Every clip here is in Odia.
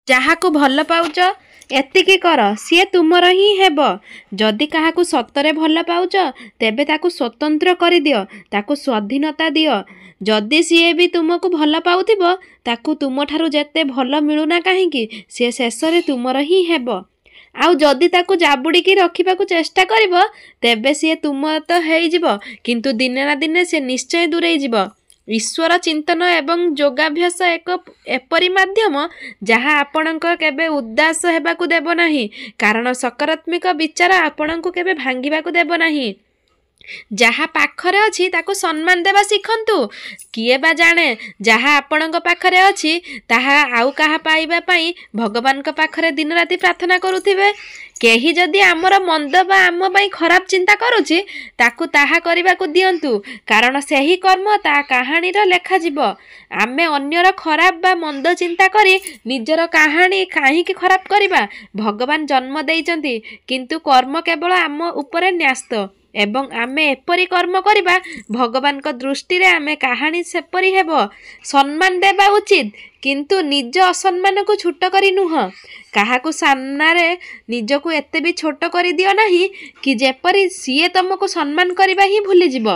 ଯାହାକୁ ଭଲ ପାଉଛ ଏତିକି କର, ସିଏ ତୁମର ହିଁ ହେବ। ଯଦି କାହାକୁ ସତରେ ଭଲ ପାଉଛ ତେବେ ତାକୁ ସ୍ୱତନ୍ତ୍ର କରିଦିଅ, ତାକୁ ସ୍ୱାଧୀନତା ଦିଅ। ଯଦି ସିଏ ବି ତୁମକୁ ଭଲ ପାଉଥିବ ତାକୁ ତୁମଠାରୁ ଯେତେ ଭଲ ମିଳୁନା କାହିଁକି ସିଏ ଶେଷରେ ତୁମର ହିଁ ହେବ। ଆଉ ଯଦି ତାକୁ ଜାବୁଡ଼ିକି ରଖିବାକୁ ଚେଷ୍ଟା କରିବ ତେବେ ସିଏ ତୁମ ତ ହେଇଯିବ, କିନ୍ତୁ ଦିନେ ନା ଦିନେ ସିଏ ନିଶ୍ଚୟ ଦୂରେଇ ଯିବ। ଈଶ୍ୱର ଚିନ୍ତନ ଏବଂ ଯୋଗାଭ୍ୟାସ ଏକ ଏପରି ମାଧ୍ୟମ ଯାହା ଆପଣଙ୍କ କେବେ ଉଦାସ ହେବାକୁ ଦେବ ନାହିଁ, କାରଣ ସକାରାତ୍ମକ ବିଚାର ଆପଣଙ୍କୁ କେବେ ଭାଙ୍ଗିବାକୁ ଦେବ ନାହିଁ। ଯାହା ପାଖରେ ଅଛି ତାକୁ ସମ୍ମାନ ଦେବା ଶିଖନ୍ତୁ। କିଏ ବା ଜାଣେ ଯାହା ଆପଣଙ୍କ ପାଖରେ ଅଛି ତାହା ଆଉ କାହା ପାଇବା ପାଇଁ ଭଗବାନଙ୍କ ପାଖରେ ଦିନ ରାତି ପ୍ରାର୍ଥନା କରୁଥିବେ। କେହି ଯଦି ଆମର ମନ୍ଦ ବା ଆମ ପାଇଁ ଖରାପ ଚିନ୍ତା କରୁଛି ତାକୁ ତାହା କରିବାକୁ ଦିଅନ୍ତୁ, କାରଣ ସେହି କର୍ମ ତା କାହାଣୀର ଲେଖାଯିବ। ଆମେ ଅନ୍ୟର ଖରାପ ବା ମନ୍ଦ ଚିନ୍ତା କରି ନିଜର କାହାଣୀ କାହିଁକି ଖରାପ କରିବା? ଭଗବାନ ଜନ୍ମ ଦେଇଛନ୍ତି, କିନ୍ତୁ କର୍ମ କେବଳ ଆମ ଉପରେ ନ୍ୟସ୍ତ ଏବଂ ଆମେ ଏପରି କର୍ମ କରିବା ଭଗବାନଙ୍କ ଦୃଷ୍ଟିରେ ଆମେ କାହାଣୀ ସେପରି ହେବ। ସମ୍ମାନ ଦେବା ଉଚିତ, କିନ୍ତୁ ନିଜ ଅସମ୍ମାନକୁ ଛୋଟ କରି ନୁହଁ। କାହାକୁ ସାମ୍ନାରେ ନିଜକୁ ଏତେ ବି ଛୋଟ କରିଦିଅ ନାହିଁ କି ଯେପରି ସିଏ ତମକୁ ସମ୍ମାନ କରିବା ହିଁ ଭୁଲିଯିବ।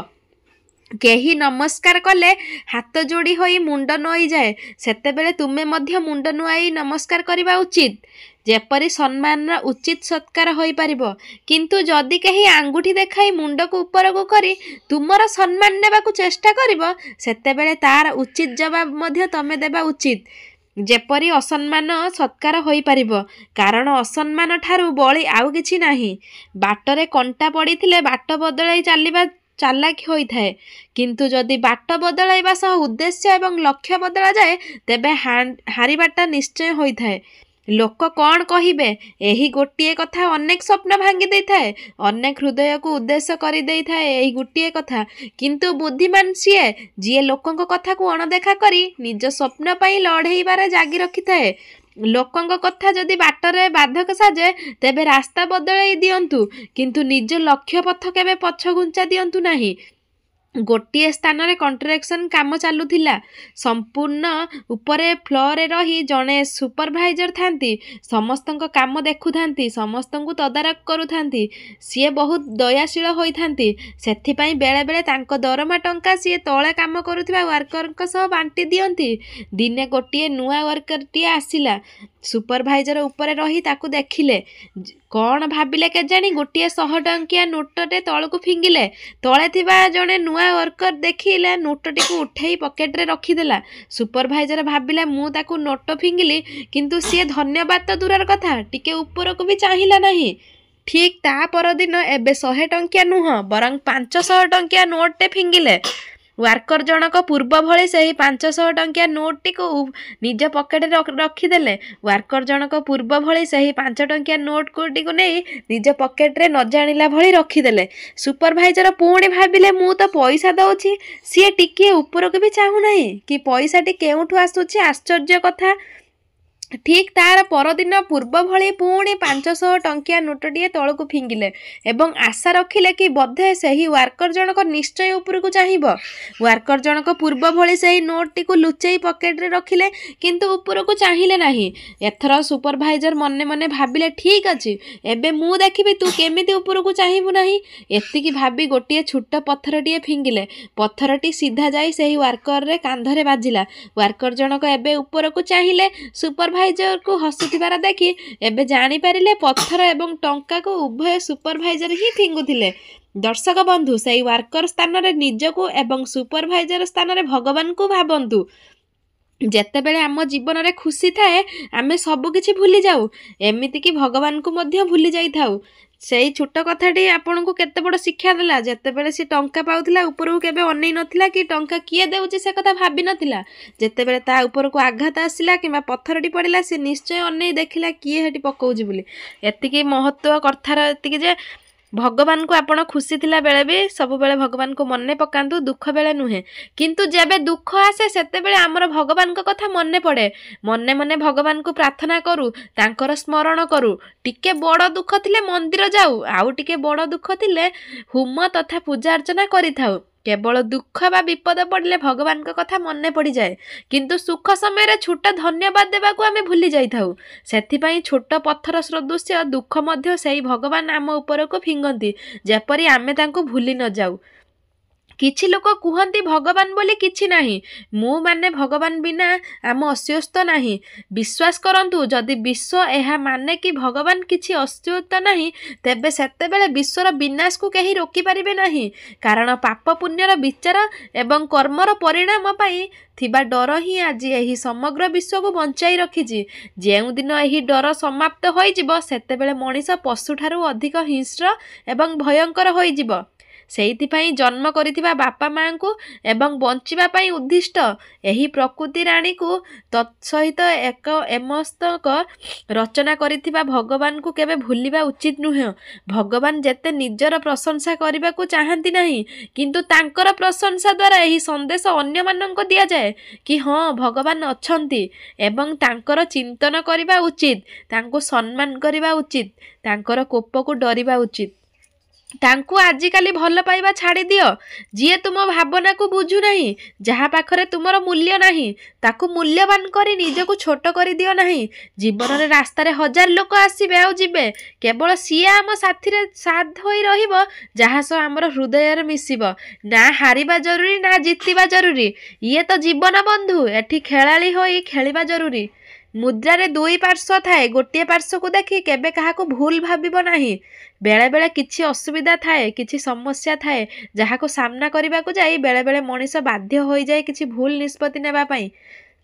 କେହି ନମସ୍କାର କଲେ ହାତ ଯୋଡ଼ି ହୋଇ ମୁଣ୍ଡ ନୁଆଇଯାଏ, ସେତେବେଳେ ତୁମେ ମଧ୍ୟ ମୁଣ୍ଡ ନୁଆଇ ନମସ୍କାର କରିବା ଉଚିତ, ଯେପରି ସମ୍ମାନର ଉଚିତ ସତ୍କାର ହୋଇପାରିବ। କିନ୍ତୁ ଯଦି କେହି ଆଙ୍ଗୁଠି ଦେଖାଇ ମୁଣ୍ଡକୁ ଉପରକୁ କରି ତୁମର ସମ୍ମାନ ନେବାକୁ ଚେଷ୍ଟା କରିବ ସେତେବେଳେ ତାର ଉଚିତ ଜବାବ ମଧ୍ୟ ତମେ ଦେବା ଉଚିତ, ଯେପରି ଅସମ୍ମାନ ସତ୍କାର ହୋଇପାରିବ, କାରଣ ଅସମ୍ମାନ ଠାରୁ ବଳି ଆଉ କିଛି ନାହିଁ। ବାଟରେ କଣ୍ଟା ପଡ଼ିଥିଲେ ବାଟ ବଦଳାଇ ଚାଲିବା ଚାଲାକି ହୋଇଥାଏ, କିନ୍ତୁ ଯଦି ବାଟ ବଦଳାଇବା ସହ ଉଦ୍ଦେଶ୍ୟ ଏବଂ ଲକ୍ଷ୍ୟ ବଦଳାଯାଏ ତେବେ ହାରିବାଟା ନିଶ୍ଚୟ ହୋଇଥାଏ। ଲୋକ କ'ଣ କହିବେ ଏହି ଗୋଟିଏ କଥା ଅନେକ ସ୍ୱପ୍ନ ଭାଙ୍ଗି ଦେଇଥାଏ, ଅନେକ ହୃଦୟକୁ ଉଦ୍ଦେଶ୍ୟ କରିଦେଇଥାଏ ଏହି ଗୋଟିଏ କଥା। କିନ୍ତୁ ବୁଦ୍ଧିମାନ ସିଏ ଯିଏ ଲୋକଙ୍କ କଥାକୁ ଅଣଦେଖା କରି ନିଜ ସ୍ୱପ୍ନ ପାଇଁ ଲଢ଼େଇବାରେ ଜାଗି ରଖିଥାଏ। ଲୋକଙ୍କ କଥା ଯଦି ବାଟରେ ବାଧକ ସାଜେ ତେବେ ରାସ୍ତା ବଦଳାଇ ଦିଅନ୍ତୁ, କିନ୍ତୁ ନିଜ ଲକ୍ଷ୍ୟ ପଥ କେବେ ପଛ ଘୁଞ୍ଚା ଦିଅନ୍ତୁ ନାହିଁ। ଗୋଟିଏ ସ୍ଥାନରେ କନ୍ଷ୍ଟ୍ରକ୍ସନ କାମ ଚାଲୁଥିଲା। ସମ୍ପୂର୍ଣ୍ଣ ଉପରେ ଫ୍ଲୋରରେ ରହି ଜଣେ ସୁପରଭାଇଜର ଥାନ୍ତି, ସମସ୍ତଙ୍କ କାମ ଦେଖୁଥାନ୍ତି, ସମସ୍ତଙ୍କୁ ତଦାରଖ କରୁଥାନ୍ତି। ସିଏ ବହୁତ ଦୟାଶୀଳ ହୋଇଥାନ୍ତି, ସେଥିପାଇଁ ବେଳେବେଳେ ତାଙ୍କ ଦରମା ଟଙ୍କା ସିଏ ତଳେ କାମ କରୁଥିବା ୱାର୍କରଙ୍କ ସହ ବାଣ୍ଟି ଦିଅନ୍ତି। ଦିନେ ଗୋଟିଏ ନୂଆ ୱାର୍କରଟିଏ ଆସିଲା, ସୁପରଭାଇଜର ଉପରେ ରହି ତାକୁ ଦେଖିଲେ। କ'ଣ ଭାବିଲେ କେଜାଣି ଗୋଟିଏ 100 ଟଙ୍କିଆ ନୋଟଟେ ତଳକୁ ଫିଙ୍ଗିଲେ। ତଳେ ଥିବା ଜଣେ ନୂଆ ୱାର୍କର ଦେଖିଲେ ନୋଟଟିକୁ ଉଠେଇ ପକେଟରେ ରଖିଦେଲା। ସୁପରଭାଇଜର ଭାବିଲା ମୁଁ ତାକୁ ନୋଟ ଫିଙ୍ଗିଲି, କିନ୍ତୁ ସିଏ ଧନ୍ୟବାଦ ତ ଦୂରର କଥା ଟିକେ ଉପରକୁ ବି ଚାହିଁଲା ନାହିଁ। ଠିକ୍ ତା ପରଦିନ ଏବେ 100 ଟଙ୍କିଆ ନୁହଁ ବରଂ 500 ଟଙ୍କିଆ ନୋଟଟେ ଫିଙ୍ଗିଲେ। ୱାର୍କର ଜଣକ ପୂର୍ବ ଭଳି ସେହି 500 ଟଙ୍କିଆ ନୋଟଟିକୁ ନିଜ ପକେଟରେ ରଖିଦେଲେ। ୱାର୍କର ଜଣକ ପୂର୍ବ ଭଳି ସେହି 5 ଟଙ୍କିଆ ନୋଟଟିକୁ ନେଇ ନିଜ ପକେଟରେ ନ ଜାଣିଲା ଭଳି ରଖିଦେଲେ। ସୁପରଭାଇଜର ପୁଣି ଭାବିଲେ ମୁଁ ତ ପଇସା ଦେଉଛି, ସିଏ ଟିକିଏ ଉପରକୁ ବି ଚାହୁଁନାହିଁ କି ପଇସାଟି କେଉଁଠୁ ଆସୁଛି, ଆଶ୍ଚର୍ଯ୍ୟ କଥା। ଠିକ୍ ତାର ପରଦିନ ପୂର୍ବ ଭଳି ପୁଣି 500 ଟଙ୍କିଆ ନୋଟଟିଏ ତଳକୁ ଫିଙ୍ଗିଲେ ଏବଂ ଆଶା ରଖିଲେ କି ବୋଧେ ସେହି ୱାର୍କର ଜଣକ ନିଶ୍ଚୟ ଉପରକୁ ଚାହିଁବ। ୱାର୍କର ଜଣକ ପୂର୍ବ ଭଳି ସେହି ନୋଟଟିକୁ ଲୁଚେଇ ପକେଟରେ ରଖିଲେ, କିନ୍ତୁ ଉପରକୁ ଚାହିଁଲେ ନାହିଁ। ଏଥର ସୁପରଭାଇଜର ମନେ ମନେ ଭାବିଲେ ଠିକ୍ ଅଛି, ଏବେ ମୁଁ ଦେଖିବି ତୁ କେମିତି ଉପରକୁ ଚାହିଁବୁ ନାହିଁ। ଏତିକି ଭାବି ଗୋଟିଏ ଛୋଟ ପଥରଟିଏ ଫିଙ୍ଗିଲେ। ପଥରଟି ସିଧା ଯାଇ ସେହି ୱାର୍କରରେ କାନ୍ଧରେ ବାଜିଲା। ୱାର୍କର ଜଣକ ଏବେ ଉପରକୁ ଚାହିଁଲେ। ସୁପରଭାଇଜରକୁ ହସୁଥିବାର ଦେଖି ଏବେ ଜାଣିପାରିଲେ ପଥର ଏବଂ ଟଙ୍କାକୁ ଉଭୟ ସୁପରଭାଇଜର ହିଁ ଫିଙ୍ଗୁଥିଲେ। ଦର୍ଶକ ବନ୍ଧୁ, ସେହି ୱାର୍କର ସ୍ଥାନରେ ନିଜକୁ ଏବଂ ସୁପରଭାଇଜର ସ୍ଥାନରେ ଭଗବାନଙ୍କୁ ଭାବନ୍ତୁ। ଯେତେବେଳେ ଆମ ଜୀବନରେ ଖୁସି ଥାଏ ଆମେ ସବୁ କିଛି ଭୁଲି ଯାଉ, ଏମିତିକି ଭଗବାନଙ୍କୁ ମଧ୍ୟ ଭୁଲି ଯାଇଥାଉ। ସେଇ ଛୋଟ କଥାଟି ଆପଣଙ୍କୁ କେତେ ବଡ଼ ଶିକ୍ଷା ଦେଲା। ଯେତେବେଳେ ସେ ଟଙ୍କା ପାଉଥିଲା ଉପରକୁ କେବେ ଅନେଇ ନଥିଲା କି ଟଙ୍କା କିଏ ଦେଉଛି ସେ କଥା ଭାବିନଥିଲା। ଯେତେବେଳେ ତା ଉପରକୁ ଆଘାତ ଆସିଲା କିମ୍ବା ପଥରଟି ପଡ଼ିଲା ସେ ନିଶ୍ଚୟ ଅନେଇ ଦେଖିଲା କିଏ ହେଠି ପକଉଛି ବୋଲି। ଏତିକି ମହତ୍ତ୍ୱ କଥାର ଏତିକି ଯେ ଭଗବାନଙ୍କୁ ଆପଣ ଖୁସି ଥିଲା ବେଳେ ବି ସବୁବେଳେ ଭଗବାନଙ୍କୁ ମନେ ପକାନ୍ତୁ, ଦୁଃଖ ବେଳେ ନୁହେଁ। କିନ୍ତୁ ଯେବେ ଦୁଃଖ ଆସେ ସେତେବେଳେ ଆମର ଭଗବାନଙ୍କ କଥା ମନେ ପଡ଼େ। ମନେ ମନେ ଭଗବାନଙ୍କୁ ପ୍ରାର୍ଥନା କରୁ, ତାଙ୍କର ସ୍ମରଣ କରୁ। ଟିକେ ବଡ଼ ଦୁଃଖ ଥିଲେ ମନ୍ଦିର ଯାଉ, ଆଉ ଟିକେ ବଡ଼ ଦୁଃଖ ଥିଲେ ହୁମ ତଥା ପୂଜା ଅର୍ଚ୍ଚନା କରିଥାଉ। केवल दुख बा विपद पड़े भगवान कथा मन पड़ जाए किंतु सुख समय छोट धन्यवाद देवा आम भूली जाऊ से छोट पत्थर सदृश्य दुख से भगवान आम उपरको फिंगती जेपरी आमे तांको भूली न जाऊ। किछि लोक कहते भगवान बोली किछि नाही मु माने भगवान बिना आम अस्तित्व नाही विश्वास करंतु जदि विश्व यह माने कि भगवान किछि अस्तित्व नाही तेबे सेतेबेले विश्वर विनाश को कहीं रोकी पारिबे नाही कारण पाप पुण्यर विचार एवं कर्मर परिणाम पाई थिबा डर ही आज यही समग्र विश्व को बंचाई रखिछि जेउ दिन यही डर समाप्त होई जिवो सेतेबेले मनीष पशुठारु अधिक हिंस्र एवं भयंकर होई जिवो। सेइथिपाई जन्म करिथिबा बापा माँ को एवं बंचिबा पाई उद्दिष्ट एही प्रकृति राणी को तत्सहित एक एमस्तक रचना करिथिबा भगवान को केबे भूलिबा उचित नुहे। भगवान जेते निजर प्रशंसा करने को चाहती नहीं किंतु तांकर प्रशंसा द्वारा यही संदेश अन्य मानक दिया जाए कि हाँ भगवान अछंती एवं तांकर चिंतन करने उचित तांको सम्मान करने उचित तांकर कोप को डरिबा उचित। तांकु आजिकाली भल पाइबा छाड़ी दियो जी तुम भावना को बुझु नहीं जहाँ पाखरे तुमर मूल्य नहीं ताकू मूल्यवान करी निजको छोट कर दियो नहीं। जीवन रे रास्ता रे हजार लोक आसीबे आ जिबे केवल सी आम साथी रे साथ होई रहिबो जहाँ सह आमर हृदय रे मिसिबो ना हारिबा जरूरी ना जितिबा जरूरी ये तो जीवन बंधु एठी खेलाली होई खेलिबा जरूरी। मुद्रारे दुई पार्श्व थाए गोटे पार्श्व को देखी केबे काहाको भूल भाबिबो नाही बेले बेले किछि असुविधा थाए किछि समस्या थाए जहाँ को सामना करने को जाई बेले बेले मनीष बाध्य हो जाए किछि भूल निष्पत्ति नेबा पई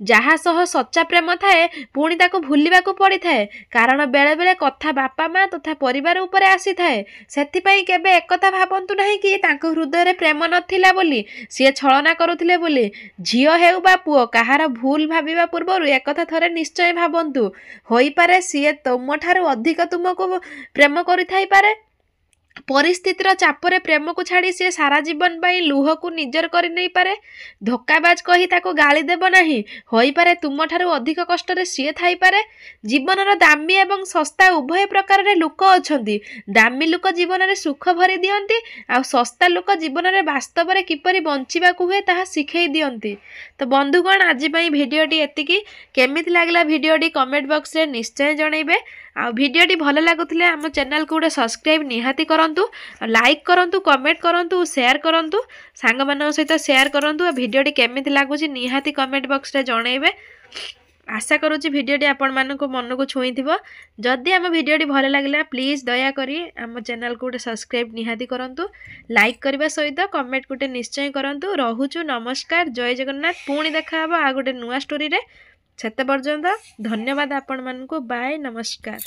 जहाँ सह सच्चा प्रेम थाए पुणी ताको भूलिबा को पड़ी थाए कारण बेले बेले कथा बापा माँ तथा परिवार उपरे आसी थाए सेथिपई केबे एकथा भाबंतु नाही कि तांको हृदय रे प्रेम नथिला बोली सी छलना करुथिले बोली झियो हेउ बा पुओ कहार भूल भाबिबा पूर्वरु एकथा थरे निश्चय भाबंतु होई पारे सी तुमठारु अधिक तुमको प्रेम करि थाई पारे परिस्थितिर चापरे प्रेम को छाड़ी सी सारा जीवन पाई लुह को निजर कर नहीं पारे धोकाबाज कही ताको गाली देव नाही होई पारे तुम ठारू अधिक कष्ट रे सी थाई पारे। जीवनर दामी एवं सस्ता उभय प्रकार रे लोक अछंती दामी लोक जीवन रे सुख भरी दियंती आ सस्ता लोक जीवन रे वास्तव रे किपरि बंचिबा को हुए ताहा सिखै दियंती। तो बंधुगण आज पई भिडियोटी एतिकी केमिति लागला भिडियोटी कमेंट बॉक्स रे निश्चय जणैबे आ भिडियोटी भल लागुथिले आम चैनल को गोटे सब्सक्राइब निहाती करंतु लाइक करंतु कमेंट करंतु शेयर करंतु सांग मान सहित शेयर करंतु भिडियोटी केमिति लागुची निहाती कमेंट बॉक्स रे जणैबे। आशा करुँची भिडियोटी आपण मानक मन को छुई थिबो जदि आम भिडियोटी भल लागला प्लीज दया करी आम चैनल को गोटे सब्सक्राइब निहाती करंतु लाइक करबा सहित कमेंट गोटे निश्चय करंतु। रहुचु नमस्कार जय जगन्नाथ पुणी देखा आ गोटे नुआ स्टोरी रे सेते पर्यंत धन्यवाद आपण मानक बाय नमस्कार।